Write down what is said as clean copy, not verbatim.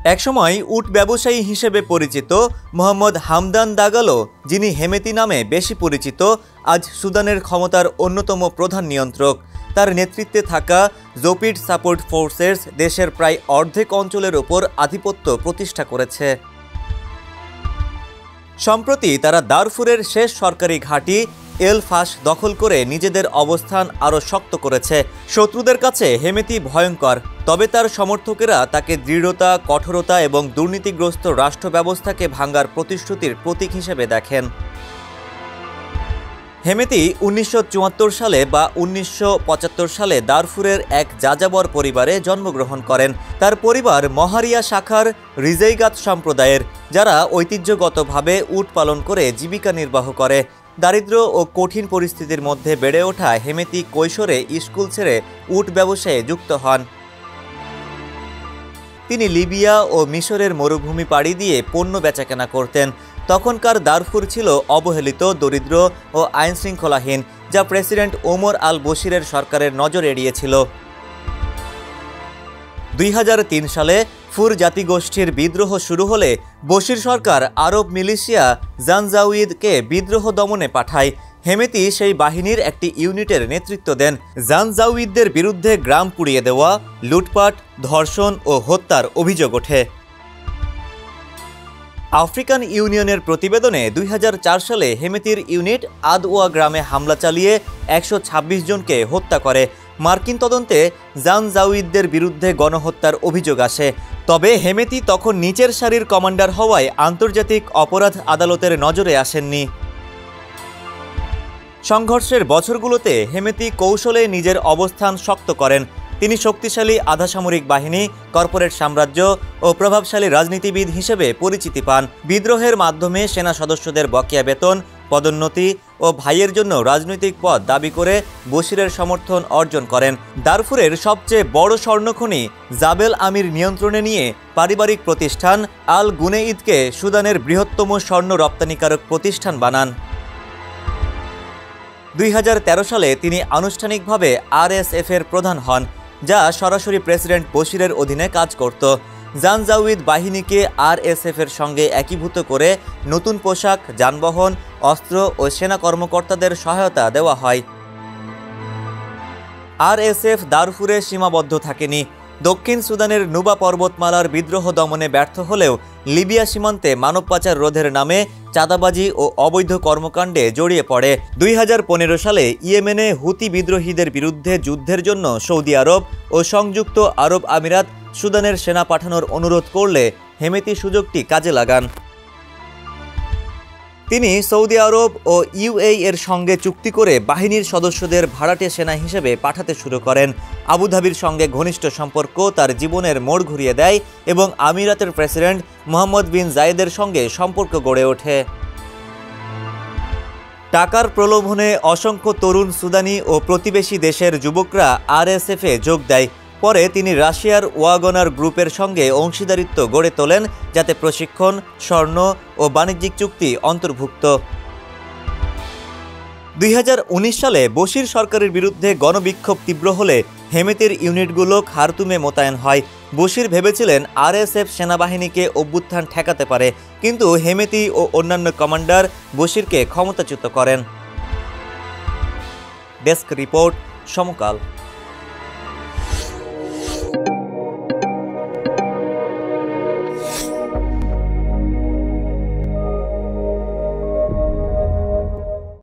একসময় উট ব্যবসায়ী হিসেবে পরিচিত মোহাম্মদ হামদান দাগালো, যিনি হেমেতি নামে বেশি পরিচিত, আজ সুদানের ক্ষমতার অন্যতম প্রধান নিয়ন্ত্রক। তার নেতৃত্বে থাকা র্যাপিড সাপোর্ট ফোর্সেস দেশের প্রায় অর্ধেক অঞ্চলের ওপর আধিপত্য প্রতিষ্ঠা করেছে। সম্প্রতি তারা দারফুরের শেষ সরকারি ঘাঁটি এল ফাশ দখল করে নিজেদের অবস্থান আরও শক্ত করেছে। শত্রুদের কাছে হেমেতি ভয়ঙ্কর, তবে তার সমর্থকেরা তাকে দৃঢ়তা, কঠোরতা এবং দুর্নীতিগ্রস্ত রাষ্ট্র ব্যবস্থাকে ভাঙার প্রতিশ্রুতির প্রতীক হিসেবে দেখেন। হেমেতি ১৯৭৪ সালে বা ১৯৭৫ সালে দারফুরের এক যাযাবর পরিবারে জন্মগ্রহণ করেন। তার পরিবার মহারিয়া শাখার রিজেইগাত সম্প্রদায়ের, যারা ঐতিহ্যগতভাবে উট পালন করে জীবিকা নির্বাহ করে। দারিদ্র্য ও কঠিন পরিস্থিতির মধ্যে বেড়ে ওঠা হেমেতি কৈশোরে স্কুল ছেড়ে উট ব্যবসায়ে যুক্ত হন। তিনি লিবিয়া ও মিশরের মরুভূমি পাড়ি দিয়ে পণ্য বেচাকেনা করতেন। তখনকার দারফুর ছিল অবহেলিত, দরিদ্র ও আইনশৃঙ্খলাহীন, যা প্রেসিডেন্ট ওমর আল বশিরের সরকারের নজর এড়িয়েছিল। ২০০৩ সালে ফুর জাতিগোষ্ঠীর বিদ্রোহ শুরু হলে বশির সরকার আরব মিলিশিয়া জানজাউইদকে বিদ্রোহ দমনে পাঠায়। হেমেতি সেই বাহিনীর একটি ইউনিটের নেতৃত্ব দেন। জানজাউইদদের বিরুদ্ধে গ্রাম পুড়িয়ে দেওয়া, লুটপাট, ধর্ষণ ও হত্যার অভিযোগ ওঠে। আফ্রিকান ইউনিয়নের প্রতিবেদনে ২০০৪ সালে হেমেতির ইউনিট আদওয়া গ্রামে হামলা চালিয়ে ১২৬ জনকে হত্যা করে। মার্কিন তদন্তে জানজাউইদদের বিরুদ্ধে গণহত্যার অভিযোগ আসে। তবে হেমেতি তখন নিচের সারির কমান্ডার হওয়ায় আন্তর্জাতিক অপরাধ আদালতের নজরে আসেননি। সংঘর্ষের বছরগুলোতে হেমেতি কৌশলে নিজের অবস্থান শক্ত করেন। তিনি শক্তিশালী আধাসামরিক বাহিনী, কর্পোরেট সাম্রাজ্য ও প্রভাবশালী রাজনীতিবিদ হিসেবে পরিচিতি পান। বিদ্রোহের মাধ্যমে সেনা সদস্যদের বকেয়া বেতন, পদোন্নতি ও ভাইয়ের জন্য রাজনৈতিক পদ দাবি করে বশিরের সমর্থন অর্জন করেন। দারফুরের সবচেয়ে বড় স্বর্ণখনি জাবেল আমির নিয়ন্ত্রণে নিয়ে পারিবারিক প্রতিষ্ঠান আল গুনেইদকে সুদানের বৃহত্তম স্বর্ণ রপ্তানিকারক প্রতিষ্ঠান বানান। ২০১৩ সালে তিনি আনুষ্ঠানিকভাবে আরএসএফের প্রধান হন, যা সরাসরি প্রেসিডেন্ট বশিরের অধীনে কাজ করত। জানজাউইদ বাহিনীকে আরএসএফের সঙ্গে একীভূত করে নতুন পোশাক, যানবাহন, অস্ত্র ও সেনা কর্মকর্তাদের সহায়তা দেওয়া হয়। আরএসএফ দারফুরে সীমাবদ্ধ থাকেনি। দক্ষিণ সুদানের নুবা পর্বতমালার বিদ্রোহ দমনে ব্যর্থ হলেও লিবিয়া সীমান্তে মানব পাচার রোধের নামে চাঁদাবাজি ও অবৈধ কর্মকাণ্ডে জড়িয়ে পড়ে। ২০১৫ সালে ইয়েমেনে হুতি বিদ্রোহীদের বিরুদ্ধে যুদ্ধের জন্য সৌদি আরব ও সংযুক্ত আরব আমিরাত সুদানের সেনা পাঠানোর অনুরোধ করলে হেমেতি সুযোগটি কাজে লাগান। তিনি সৌদি আরব ও ইউএই এর সঙ্গে চুক্তি করে বাহিনীর সদস্যদের ভাড়াটে সেনা হিসেবে পাঠাতে শুরু করেন। আবুধাবির সঙ্গে ঘনিষ্ঠ সম্পর্ক তার জীবনের মোড় ঘুরিয়ে দেয় এবং আমিরাতের প্রেসিডেন্ট মোহাম্মদ বিন জায়েদের সঙ্গে সম্পর্ক গড়ে ওঠে। টাকার প্রলোভনে অসংখ্য তরুণ সুদানি ও প্রতিবেশী দেশের যুবকরা আরএসএফে যোগ দেয়। পরে তিনি রাশিয়ার ওয়াগনার গ্রুপের সঙ্গে অংশীদারিত্ব গড়ে তোলেন, যাতে প্রশিক্ষণ, স্বর্ণ ও বাণিজ্যিক চুক্তি অন্তর্ভুক্ত। ২০১৯ সালে বশির সরকারের বিরুদ্ধে গণবিক্ষোভ তীব্র হলে হেমেতির ইউনিটগুলো খার্তুমে মোতায়েন হয়। বশির ভেবেছিলেন আরএসএফ সেনাবাহিনীকে অভ্যুত্থান ঠেকাতে পারে, কিন্তু হেমেতি ও অন্যান্য কমান্ডার বশিরকে ক্ষমতাচ্যুত করেন। ডেস্ক রিপোর্ট, সমকাল।